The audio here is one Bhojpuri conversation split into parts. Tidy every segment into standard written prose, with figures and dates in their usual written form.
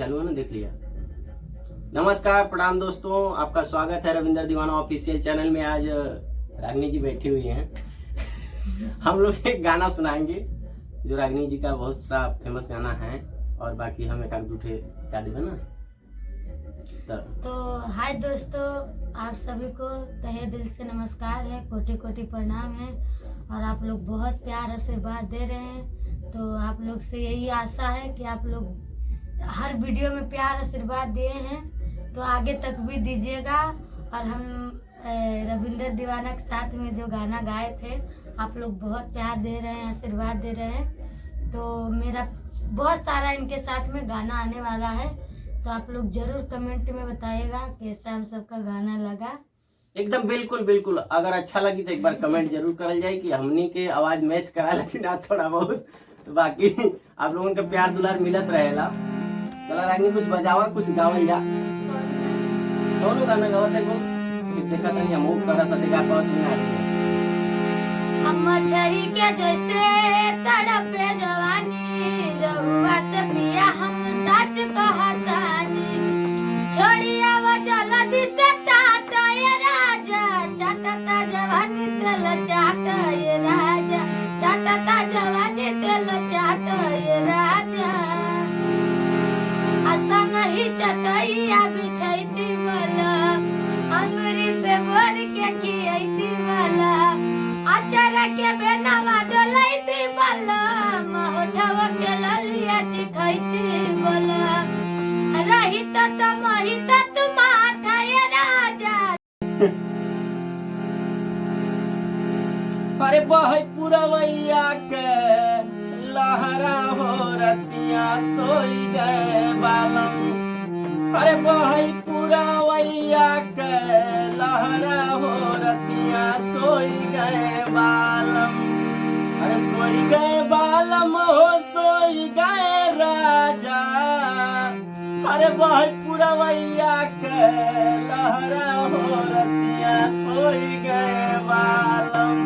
चालू है ना, देख लिया। नमस्कार, प्रणाम दोस्तों, आपका स्वागत है रविंद्र दीवाना ऑफिशियल चैनल में। आज रागिनी जी बैठी हुई हैं। हम लोग एक गाना सुनाएंगे जो रागिनी जी का बहुत सा फेमस गाना है, और बाकी हम एक आध दूठे गा देंगे ना। तो हाय दोस्तों, आप सभी को तहे दिल से नमस्कार है, कोटि कोटि प्रणाम है। और आप लोग बहुत प्यार आशीर्वाद दे रहे हैं, तो आप लोग से यही आशा है कि आप लोग हर वीडियो में प्यार आशीर्वाद दिए हैं तो आगे तक भी दीजिएगा। और हम रविंद्र दीवाना के साथ में जो गाना गाए थे, आप लोग बहुत प्यार दे रहे हैं, आशीर्वाद दे रहे हैं। तो मेरा बहुत सारा इनके साथ में गाना आने वाला है, तो आप लोग जरूर कमेंट में बताइएगा कैसा हम सबका गाना लगा। एकदम बिल्कुल बिल्कुल। अगर अच्छा लगी तो एक बार कमेंट जरूर करल जाए कि हमनी के आवाज मैच करा लगी ना थोड़ा बहुत। तो बाकी आप लोगों का प्यार दुलार मिलत रहेला। चला रागिनी कुछ बजावा, कुछ गावल जा। कौन गाना गावत है को देखा था या मुंह करा सा देखा पाओ कि ना। हम मछरी के जैसे तड़पे जवानी, रहुआ से पिया हम सच कहतानी। छोड़िया वो जल्दी से टाटा ये राजा, चाटता जवानी तेल चाटा ये राजा, चाटता जवानी तेल चाटा ये राजा। असंग ही चटैया बिछैती वाला, अंगुरी से भर के खियैती वाला, अचारा के बेनावा डोलैती वाला, होठवा के ललिया चिखैती वाला। रहित तो महित तुम आठाए राजा। अरे बहै पुरवैया के लहरा हो रतिया सोई गए बालम। अरे बहै पुरवैया के लहरा हो रतिया सोई गए बालम। अरे सोई गए बालम हो सोई गए राजा। अरे बहै पुरवैया के लहरा हो रतिया सोई गए बालम।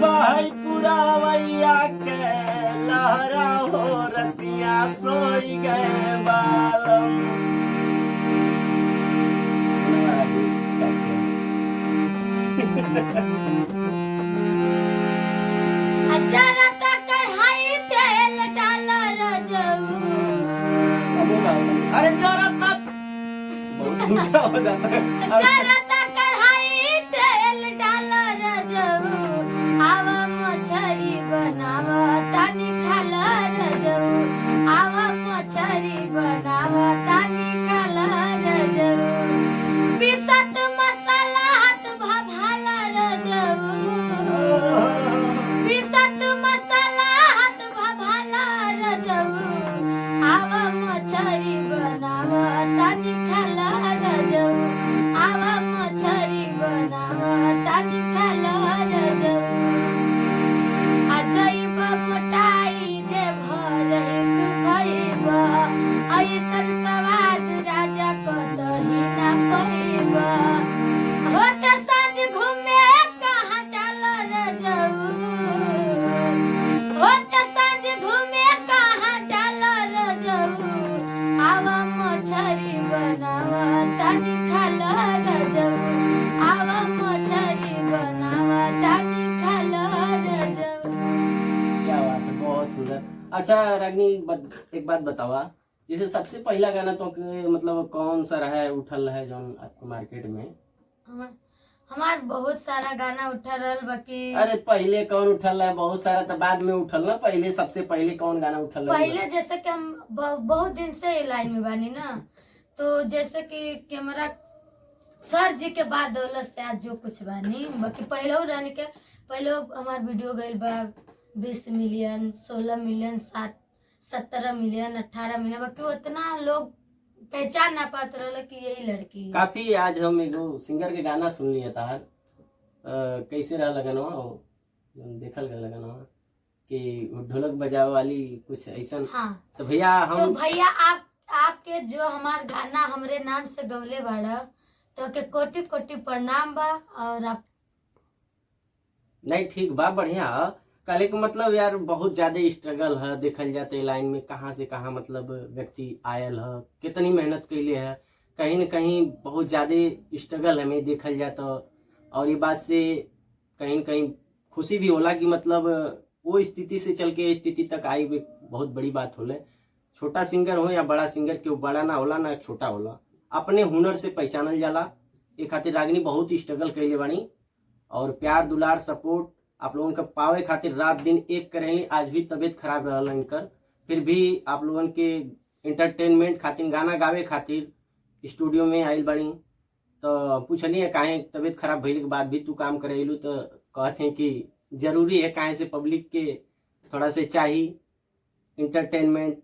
बहै पुरवैया के लहरा हो रतिया सोई गए बालम। अचारा का कढ़ाई तेल डाला रजऊ। अरे जरा तक बहुत ऊंचा हो जाता है। अचारा का कढ़ाई तेल डाला रजऊ, आवा मछरी बनावा तानी खाला रजऊ, आवा मछरी बनावा तानी खाला रजऊ। पिसत मसाला हाथ भभाला रजऊ, पिसत मसाला हाथ भभाला रजऊ, आवा मछरी बनावा तानी खाला रजऊ, आवा मछरी बनावा तानी खाला रजऊ। अजैब मोटाई जे भरही खइबा, ऐसन स्वाद राजा कतही ना पइबा। होत साँझ घूमे कहाँ जाला रजऊ, होत साँझ घूमे कहाँ जाला रजऊ, आवा मछरी बनावा तानी खाला रजऊ, आवा मछरी बनावा तानी खाला रजऊ। क्या बात है, बहुत सुंदर। अच्छा रागिनी, एक बात बतावा, जैसे सबसे पहला गाना तो मतलब कौन सा रहा है, उठल है जो आपको मार्केट में? हमार बहुत सारा गाना उठा रहल बाकी। अरे पहले कौन उठल है? बहुत सारा तो बाद में उठल ना, पहले सबसे पहले कौन गाना उठल है? पहले जैसे कि हम बहुत दिन से लाइन में बानी ना, तो जैसे कि कैमरा सर जी के बाद दौलत से आज जो कुछ बानी, बाकी पहले रहने के पहले हमार वीडियो गईल बा 20 मिलियन, 16 मिलियन, 17 मिलियन, 18 मिलियन, बाकी उतना लोग पहचान ना पाते रहे कि यही लड़की है। काफी आज हम एगो सिंगर के गाना सुन लिया था। कैसे रहा लगनवा हो, देखल गया लगनवा कि ढोलक बजावे वाली कुछ ऐसा। हाँ, तो भैया आपके जो हमार गाना हमरे नाम से गवले बाड़ा, तो के कोटि कोटि प्रणाम बा। और आप नहीं ठीक बा, बढ़िया। कहले के मतलब यार बहुत ज्यादा स्ट्रगल है, देखल जाते लाइन में कहाँ से कहाँ मतलब व्यक्ति आयल है, कितनी मेहनत कैले है, कहीं न कहीं बहुत ज्यादा स्ट्रगल है में देखल जाता। और ये बात से कहीं न कहीं खुशी भी होला कि मतलब वो स्थिति से चल के स्थिति तक आई भी बहुत बड़ी बात होले। छोटा सिंगर हो या बड़ा सिंगर, केहू बड़ा ना होला ना छोटा होला, अपने हुनर से पहचानल जाला। ए खातिर रागिनी बहुत स्ट्रगल कैले बानी और प्यार दुलार सपोर्ट आप लोगन का पावे खातिर रात दिन एक करेली। आज भी तबीयत खराब रहल इनकर, फिर भी आप लोगन के एंटरटेनमेंट खातिर गाना गावे खातिर स्टूडियो में आइल बानी। तो पूछलिए काहे तबीयत खराब भइले के बाद भी तू काम करेलू, तो कहते हैं कि जरूरी है, काहे से पब्लिक के थोड़ा से चाहिए इंटरटेनमेंट।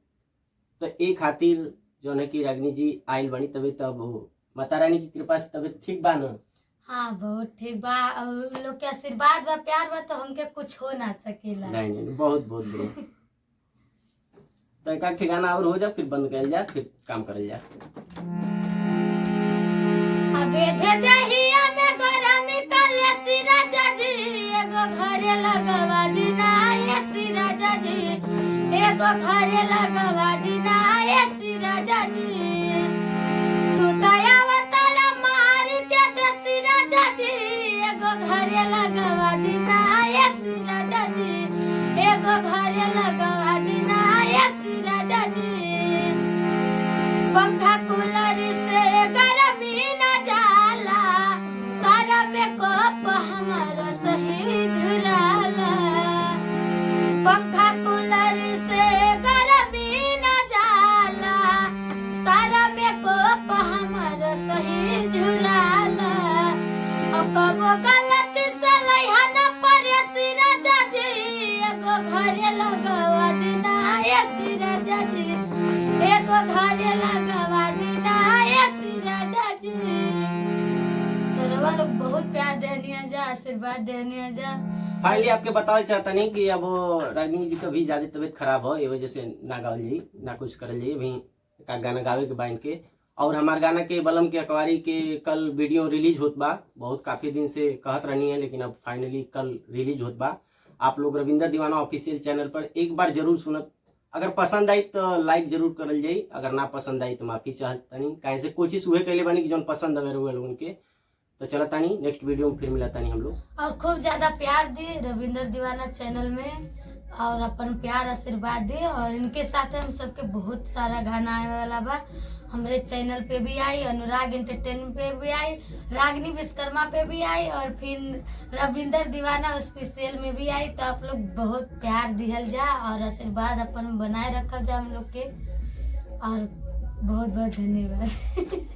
तो एक खातिर जो है कि रागिनी जी आइल बानी। तबीयत अब माता रानी की कृपा से तबीयत ठीक बा ना? हाँ बहुत ठीक बा, और उन लोग के आशीर्वाद बा प्यार बा तो हमके कुछ हो ना सकेला। नहीं बहुत बहुत बढ़िया। तो एक आध ठिकाना और हो जा, फिर बंद कर जा, फिर काम करल जा। अबे जे दहिया में गरम कले सिराजा जी, एगो घरे लगवा दिना ये सिराजा जी, एगो घरे लगवा दिना ये सिराजा जी। तू तयावतड़ा मार के दे सिराजा जी, एगो घरे लगवा दिना ये सिराजा जी, एगो घरे लगवा दिना ये सिराजा जी। पंखा कूलर से गर्मी न जाला, सारा मेकअप हमारा सही झुराला। पंखा कूलर से गर्मी न जाला, सारा मेकअप हमारा सही झुराला। और कबो गलती से लइहा न परे सिराजा जी, एगो घरे लगवा दिना ये सिराजा जी, एगो घरे लगवा दिना ये सिराजा जी। तरवा लोग बहुत प्यार देनिया जा, आशीर्वाद देनिया जा। फाइनली आपके बताना चाहता नहीं कि अब रागिनी जी का भी ज्यादा तबीयत खराब हो, ये वजह से ना गावल जाई, ना कुछ करल जाई। अभी का गाना गावे के बाइन के, और हमार गाना के बलम के अखबारी के कल वीडियो रिलीज होत बा। बहुत काफी दिन से कहत रहनी है, लेकिन अब फाइनली कल रिलीज होत बा। आप लोग रविंदर दीवाना ऑफिशियल चैनल पर एक बार जरूर सुनत। अगर पसंद आई तो लाइक जरूर करल जाई, अगर ना पसंद आई तो माफी चाहतनी, काहे से कोशिश उहे कैले बानी कि जौन पसंद अगर हुए लोगन के। तो चला तानी नेक्स्ट वीडियो में फिर मिला तानी हम लोग। और खूब ज्यादा प्यार दी रविंदर दीवाना चैनल में, और अपन प्यार आशीर्वाद दी। और इनके साथ हम सबके बहुत सारा गाना आने वाला बा, हमारे चैनल पे भी आई, अनुराग एंटरटेनमेंट पे भी आई, रागिनी विश्वकर्मा पे भी आई, और फिर रविंदर दीवाना स्पेशल में भी आई। तो आप लोग बहुत प्यार दिहल जा और आशीर्वाद अपन बनाए रखल जा हम लोग के। और बहुत बहुत धन्यवाद।